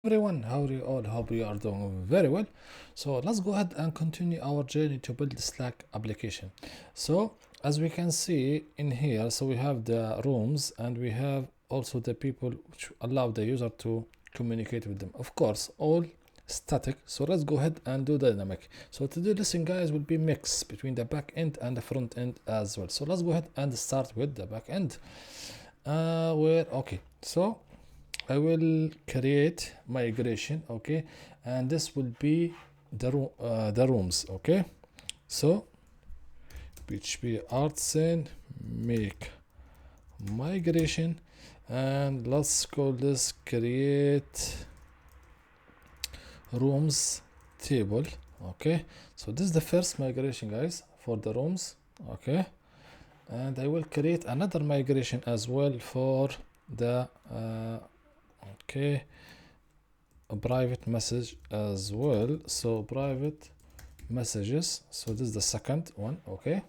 Everyone, how are you all? Hope you are doing very well. So let's go ahead and continue our journey to build the Slack application. So as we can see in here, so we have the rooms and we have also the people which allow the user to communicate with them. Of course, all static. So let's go ahead and do dynamic. So to do this, guys, will be mix between the back end and the front end as well. So let's go ahead and start with the back end. So I will create migration, okay, and this will be the rooms, okay. So PHP artisan make migration, and let's call this create rooms table, okay. So this is the first migration, guys, for the rooms, okay, and I will create another migration as well for the okay, a private message as well. So private messages, so this is the second one, okay.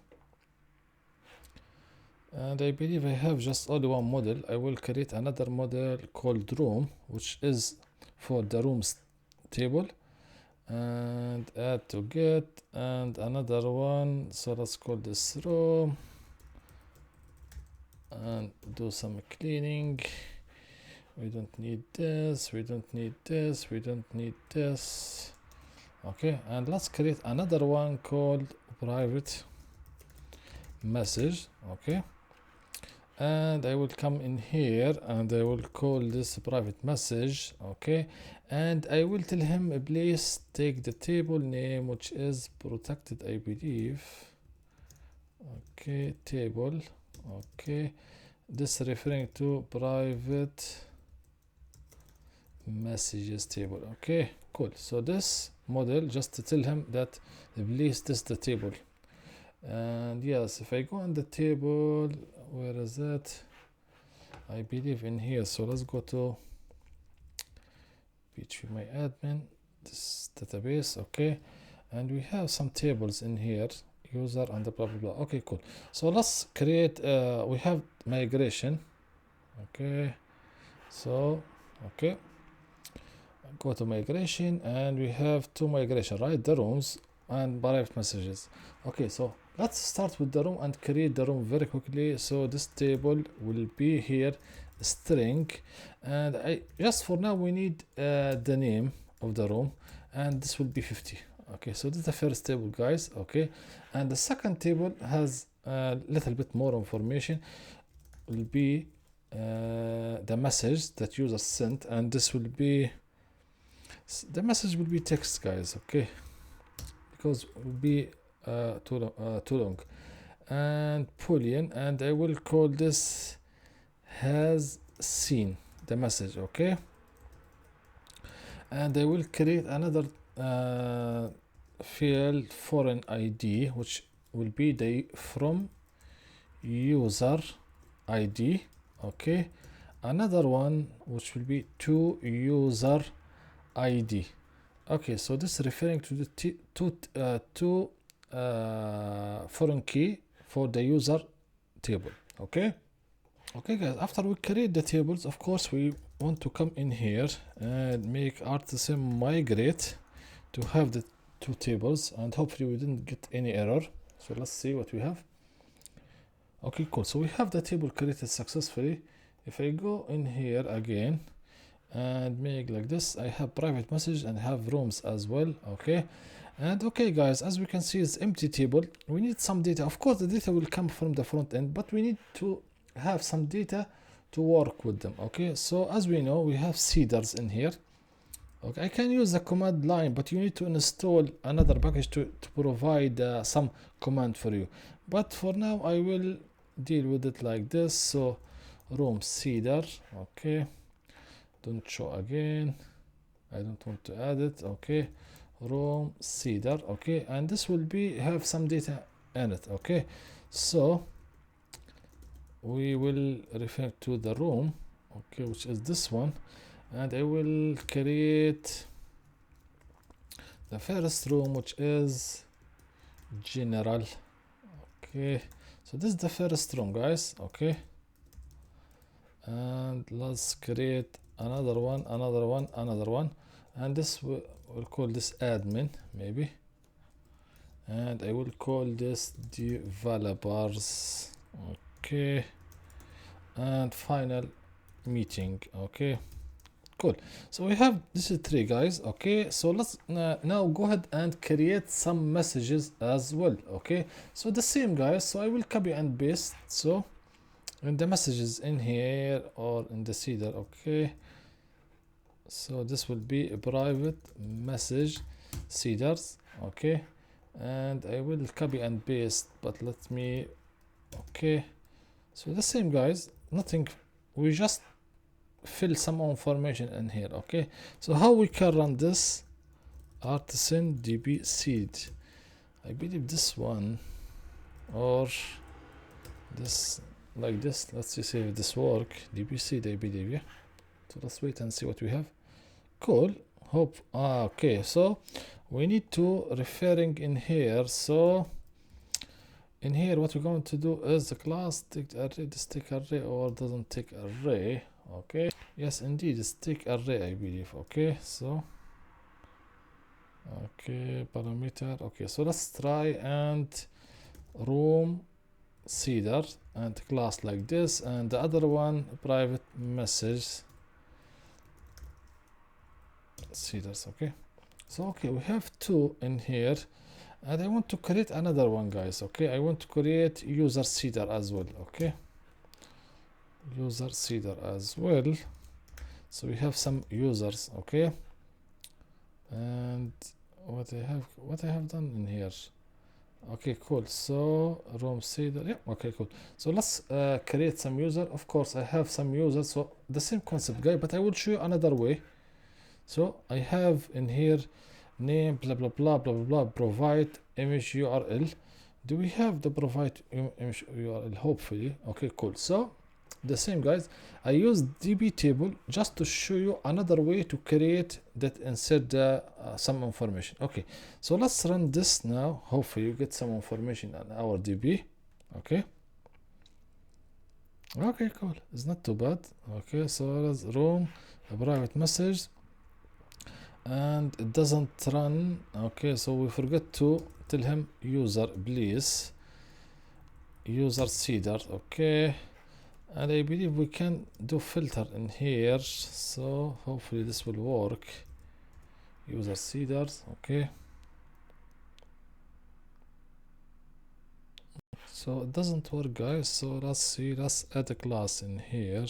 And I believe I have just only one model. I will create another model called room, which is for the rooms table, and add to get, and another one. So let's call this room and do some cleaning. We don't need this, we don't need this, we don't need this, okay. And let's create another one called private message, okay. And I will come in here and I will call this private message, okay. And I will tell him please take the table name, which is protected, I believe, okay, table, okay. This referring to private messages table, okay, cool. So this model just to tell him that please this the table. And yes, if I go on the table, where is it? I believe in here. So let's go to PHP my admin, this database, okay, and we have some tables in here, user and the blah blah blah, okay, cool. So let's create we have migration, okay. So okay, go to migration, and we have two migration, right? The rooms and private messages, okay. So let's start with the room and create the room very quickly. So this table will be here string, and I just for now we need the name of the room, and this will be 50, okay. So this is the first table, guys, okay. And the second table has a little bit more information, will be the message that user sent, and this will be the message will be text, guys, okay, because it will be too long. And boolean, and I will call this has seen the message, okay. And I will create another field foreign ID, which will be the from user ID, okay. Another one which will be to user ID, okay. So this is referring to the two foreign key for the user table, okay. Okay, guys, after we create the tables, of course we want to come in here and make artisan migrate to have the two tables, and hopefully we didn't get any error. So let's see what we have. Okay, cool. So we have the table created successfully. If I go in here again and make like this, I have private message and have rooms as well, okay. And okay, guys, as we can see, it's empty table. We need some data. Of course the data will come from the front end, but we need to have some data to work with them, okay. So as we know, we have seeders in here, okay. I can use the command line, but you need to install another package to provide some command for you, but for now I will deal with it like this. So room seeder, okay, don't show again, I don't want to add it, okay. Room seeder, okay, and this will be have some data in it, okay. So we will refer to the room, okay, which is this one, and I will create the first room, which is general, okay. So this is the first room, guys, okay. And let's create another one, another one, and this we'll call this admin maybe, and I will call this developers. Okay, and final meeting. Okay, cool. So we have this is 3 guys. Okay, so let's now go ahead and create some messages as well. Okay, so the same guys, so I will copy and paste, so in the messages in here or in the seeder. Okay, so this will be a private message seeders. Okay, and I will copy and paste, but let me, okay, so the same guys, nothing, we just fill some more information in here. Okay, so how we can run this artisan db seed, I believe this one or this, like this. Let's see if this work. db seed, I believe, yeah. So let's wait and see what we have. Cool, hope. Okay, so we need to referring in here. So in here what we're going to do is the class take array, this take array or doesn't take array. Okay, yes indeed it's take array, I believe. Okay, so okay, parameter. Okay, so let's try and room seeder and class like this, and the other one private message seeders. Okay, so okay, we have 2 in here, and I want to create another one, guys. Okay, I want to create user seeder as well. Okay, user seeder as well. So we have some users. Okay, and what I have done in here. Okay, cool. So room seeder, yeah. Okay, cool. So let's create some user. Of course I have some users, so the same concept, guy, but I will show you another way. So I have in here name blah blah blah blah blah blah, provide image URL. Do we have the provide image URL? Hopefully. Okay, cool. So the same, guys, I use db table just to show you another way to create that, insert some information. Okay, so let's run this now. Hopefully you get some information on our db. Okay, okay, cool, it's not too bad. Okay, so let's room a private message, and it doesn't run. Okay, so we forget to tell him user, please, user seeder. Okay, and I believe we can do filter in here, so hopefully this will work. User seeders. Okay, so it doesn't work, guys. So let's see, let's add a class in here.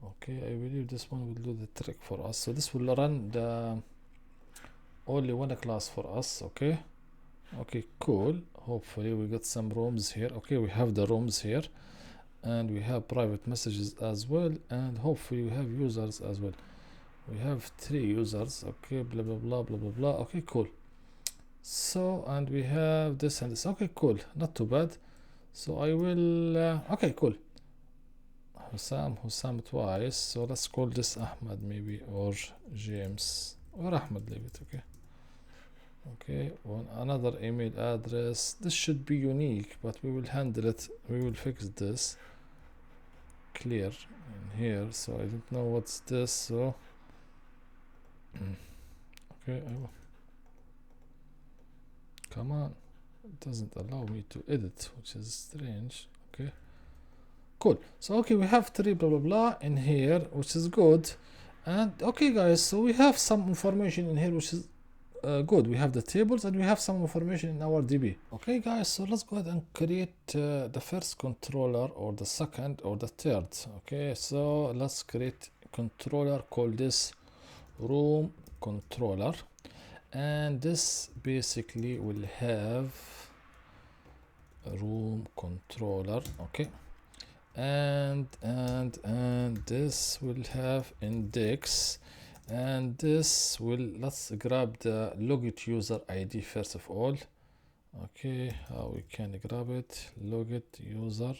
Okay, I believe this one will do the trick for us. So this will run the only one class for us. Okay, okay, cool. Hopefully we got some rooms here. Okay, we have the rooms here, and we have private messages as well, and hopefully we have users as well. We have 3 users. Okay, blah blah blah blah blah blah. Okay, cool. So, and we have this and this. Okay, cool, not too bad. So I will okay, cool. Hussam twice, so let's call this Ahmed maybe, or James, or Ahmed, leave it. Okay, okay, one another email address. This should be unique, but we will handle it, we will fix this clear in here. So I don't know what's this. So okay, come on, it doesn't allow me to edit, which is strange. Okay, cool. So okay, we have 3 blah blah blah in here, which is good. And okay, guys, so we have some information in here, which is good. We have the tables and we have some information in our db. Okay, guys, so let's go ahead and create the first controller, or the second, or the third. Okay, so let's create controller, call this room controller, and this basically will have a room controller. Okay, and this will have index, and this will, let's grab the logit user id first of all. Okay, how we can grab it? Logit user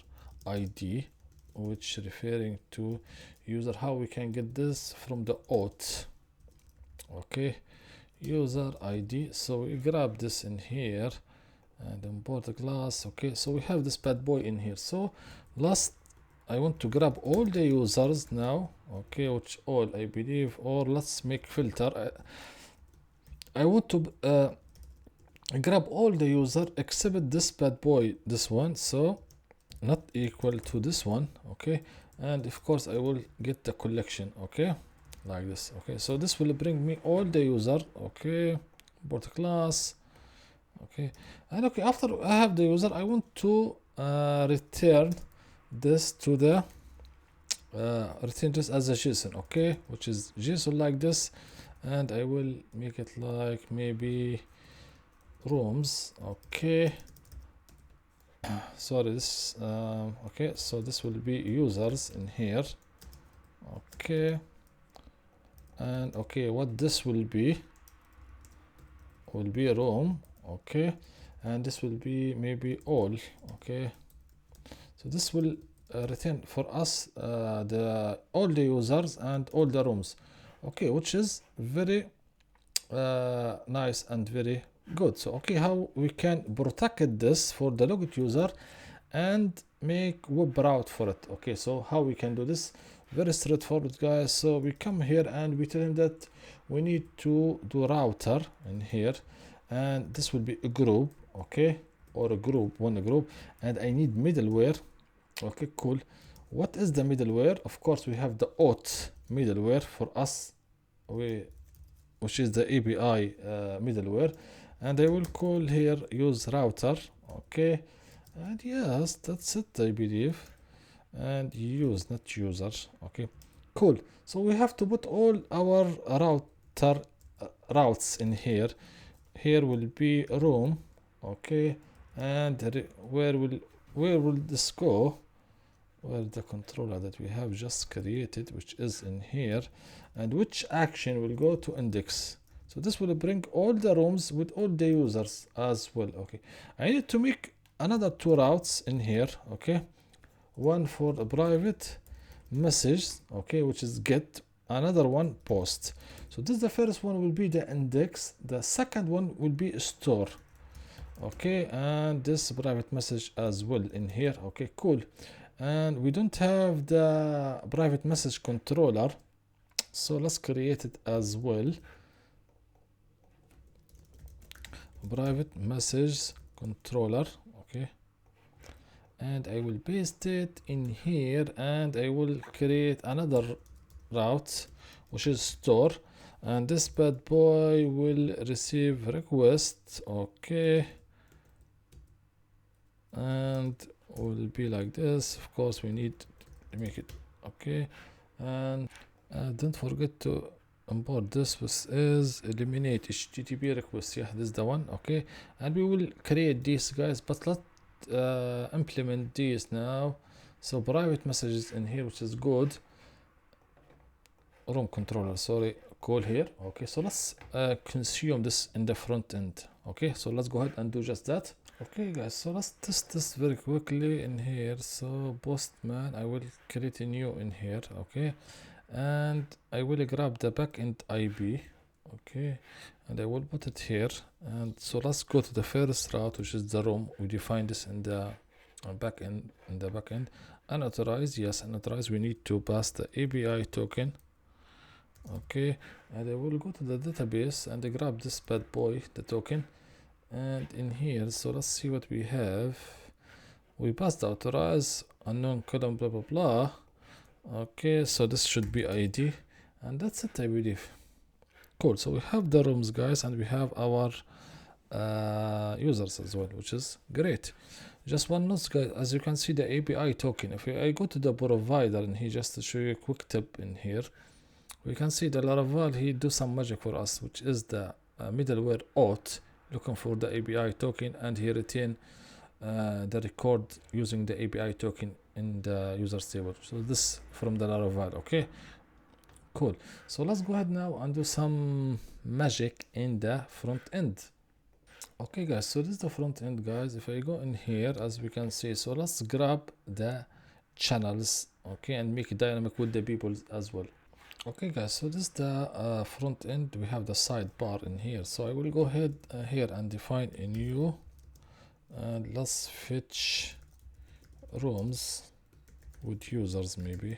id, which referring to user. How we can get this? From the auth. Okay, user id. So we grab this in here and import the class. Okay, so we have this bad boy in here. So let's I want to grab all the users now, okay, which all I believe, or let's make filter. I want to grab all the user except this bad boy, this one, so not equal to this one, okay, and of course I will get the collection, okay, like this, okay. So this will bring me all the user, okay, import class, okay, and okay, after I have the user, I want to return this to the return this as a JSON, okay, which is JSON like this, and I will make it like maybe rooms, okay. Sorry, this okay, so this will be users in here, okay, and okay, what this will be a room, okay, and this will be maybe all, okay. So this will return for us all the users and all the rooms, okay, which is very nice and very good. So okay, how we can protect this for the logged user and make web route for it, okay. So how we can do this? Very straightforward, guys. So we come here and we tell him that we need to do router in here, and this will be a group, okay, or a group, one group, and I need middleware, okay, cool. What is the middleware? Of course we have the auth middleware for us, which is the API middleware, and I will call here use router, okay, and yes, that's it, I believe, and use, not users, okay, cool. So we have to put all our router routes in here. Here will be room, okay, and where will this go? Where the controller that we have just created, which is in here, and which action will go to index. So this will bring all the rooms with all the users as well, okay. I need to make another two routes in here, okay, one for a private message, okay, which is get, another one post. So this, the first one will be the index, the second one will be store, okay, and this private message as well in here, okay, cool. And we don't have the private message controller, so let's create it as well. Private message controller, okay, and I will paste it in here, and I will create another route which is store, and this bad boy will receive request, okay, and will be like this. Of course we need to make it, okay, and don't forget to import this, which is eliminate HTTP request. Yeah, this is the one, okay, and we will create these, guys, but let's implement these now. So private messages in here, which is good, room controller, sorry, call here, okay. So let's consume this in the front end, okay. So let's go ahead and do just that. Okay, guys, so let's test this very quickly in here. So postman, I will create a new in here, okay, and I will grab the backend IP, okay, and I will put it here. And so let's go to the first route, which is the room. We define this in the backend, unauthorized, yes, unauthorized. We need to pass the API token, okay, and I will go to the database and grab this bad boy, the token, and in here, so let's see what we have. We passed the authorize unknown column, blah blah blah, okay. So this should be ID, and that's it, I believe. Cool. So we have the rooms, guys, and we have our users as well, which is great. Just one note, guys, as you can see the API token, if I go to the provider and he just to show you a quick tip in here, we can see the Laravel, he do some magic for us, which is the middleware auth, looking for the API token, and he retain the record using the API token in the users table. So this from the Laravel, okay, cool. So let's go ahead now and do some magic in the front end. Okay, guys, so this is the front end, guys. If I go in here, as we can see, so let's grab the channels, okay, and make it dynamic with the people as well. Okay, guys, so this is the front end. We have the sidebar in here, so I will go ahead here and define a new, and let's fetch rooms, with users maybe.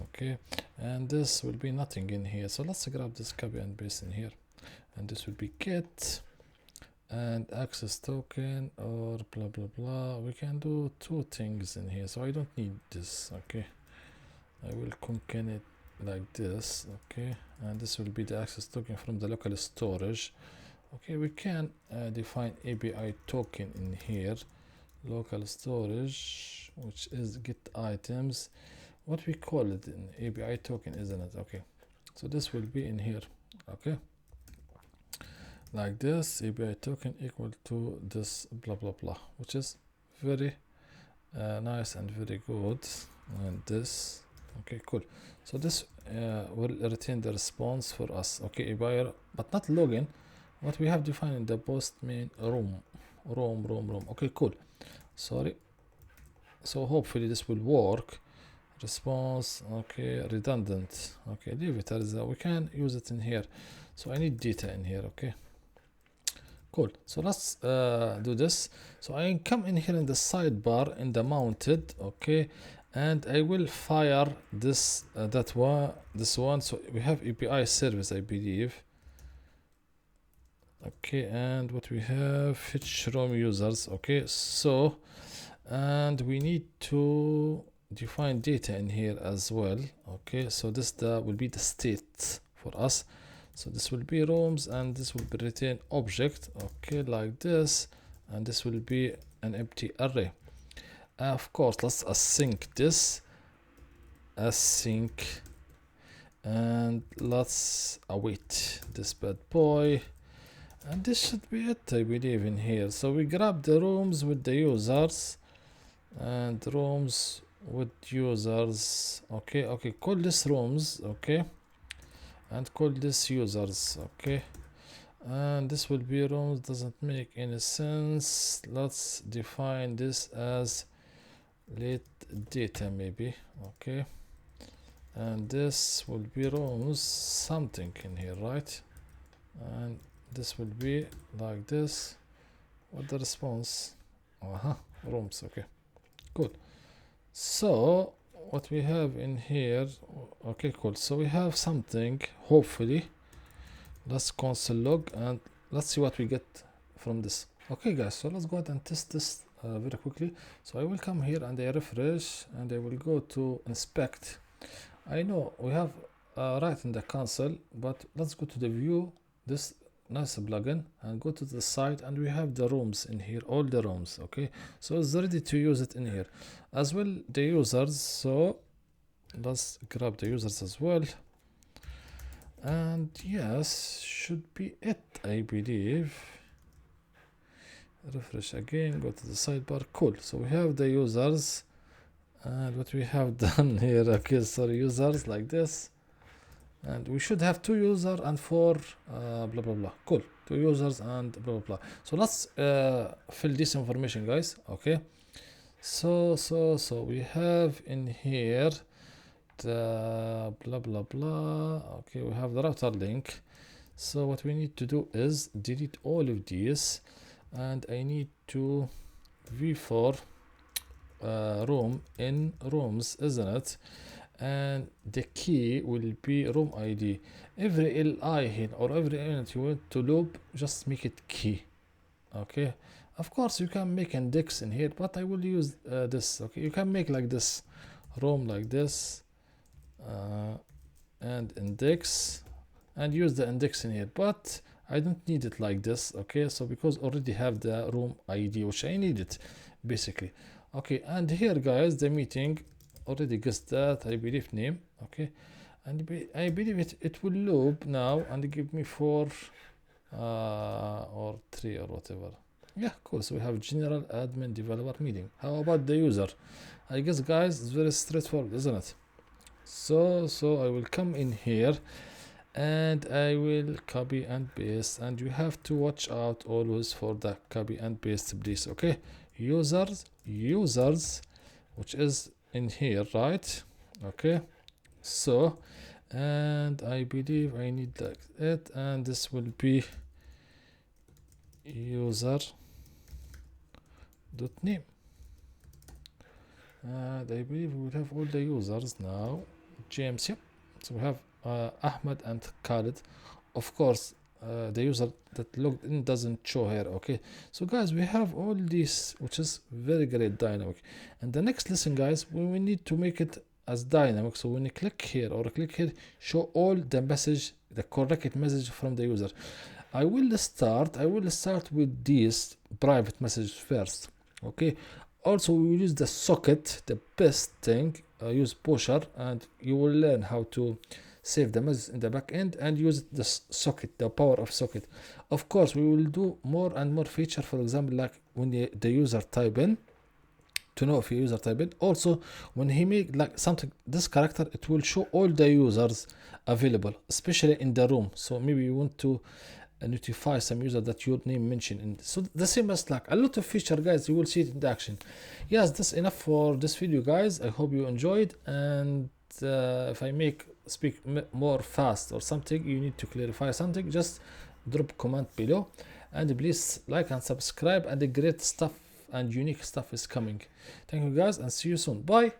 Okay, and this will be nothing in here, so let's grab this, copy and paste in here, and this will be get and access token or blah blah blah. We can do two things in here, so I don't need this. Okay, I will concatenate it like this. Okay, and this will be the access token from the local storage. Okay, we can define API token in here, local storage, which is get items, what we call it in API token, isn't it? Okay, so this will be in here. Okay, like this, API token equal to this blah blah blah, which is very nice and very good. And this, okay, cool. So this will retain the response for us. Okay, API, but not login. What we have defined in the post main room. Okay, cool. Sorry. So hopefully this will work. Response, okay, redundant. Okay, leave it as we can use it in here. So I need data in here. Okay, cool. So let's do this. So I come in here in the sidebar in the mounted. Okay, and I will fire this this one. So we have API service, I believe. Okay, and what we have, fetch room users. Okay, so and we need to define data in here as well. Okay, so this will be the state for us. So this will be rooms, and this will be retain object. Okay, like this, and this will be an empty array. Of course, let's async this, async, and let's await this bad boy. And this should be it, I believe, in here. So we grab the rooms with the users and rooms with users. Okay, call this rooms. Okay, and call this users. Okay, and this will be rooms, doesn't make any sense. Let's define this as late data maybe. Okay, and this will be rooms something in here, right? And this will be like this. What the response? Rooms. Okay, cool. So what we have in here, okay, cool. So we have something, hopefully. Let's console log and let's see what we get from this. Okay guys, so let's go ahead and test this very quickly. So I will come here and I refresh and I will go to inspect. I know we have right in the console, but let's go to the view, this nice plugin, and go to the site, and we have the rooms in here, all the rooms. Okay, so it's ready to use it in here as well, the users. So let's grab the users as well, and yes, should be it, I believe. Refresh again, go to the sidebar. Cool. So we have the users, and what we have done here, okay, sorry, users like this, and we should have 2 users and 4 blah blah blah. Cool, 2 users and blah blah blah. So let's fill this information, guys. Okay, so we have in here the blah blah blah. Okay, we have the router link. So what we need to do is delete all of these, and I need to v4 room in rooms, isn't it? And the key will be room ID. Every li here or every element you want to loop, just make it key. Okay, of course you can make index in here, but I will use this. Okay, you can make like this, room like this, and index, and use the index in here, but I don't need it like this. Okay, so because already have the room ID, which I need it basically. Okay, and here guys, the meeting already guessed that, I believe, name. Okay, and I believe it will loop now and give me 4 or 3 or whatever. Yeah, cool. So we have general admin developer meeting. How about the user? I guess guys, it's very straightforward, isn't it? So I will come in here and I will copy and paste, and you have to watch out always for the copy and paste, please. Okay, users, which is in here, right? Okay, so, and I believe I need like it, and this will be user dot name. and I believe we will have all the users now. James, yep. So we have Ahmed and Khalid. Of course, the user that logged in doesn't show here. Okay, so guys, we have all this, which is very great dynamic. And the next lesson, guys, we need to make it as dynamic. So when you click here or click here, show all the message, the correct message from the user. I will start with this private message first. Okay, also we will use the socket, the best thing. Use pusher, and you will learn how to save the message in the back end and use the socket, the power of socket. Of course, we will do more and more feature. For example, like when the user type in, to know if your user type in. Also, when he make like something, this character, it will show all the users available, especially in the room. So maybe you want to notify some user that your name mentioned in this. So the same as like a lot of feature, guys, you will see it in the action. Yes, that's enough for this video, guys. I hope you enjoyed, and if I speak more fast or something, you need to clarify something, just drop comment below, and please like and subscribe, and the great stuff and unique stuff is coming. Thank you, guys, and see you soon. Bye.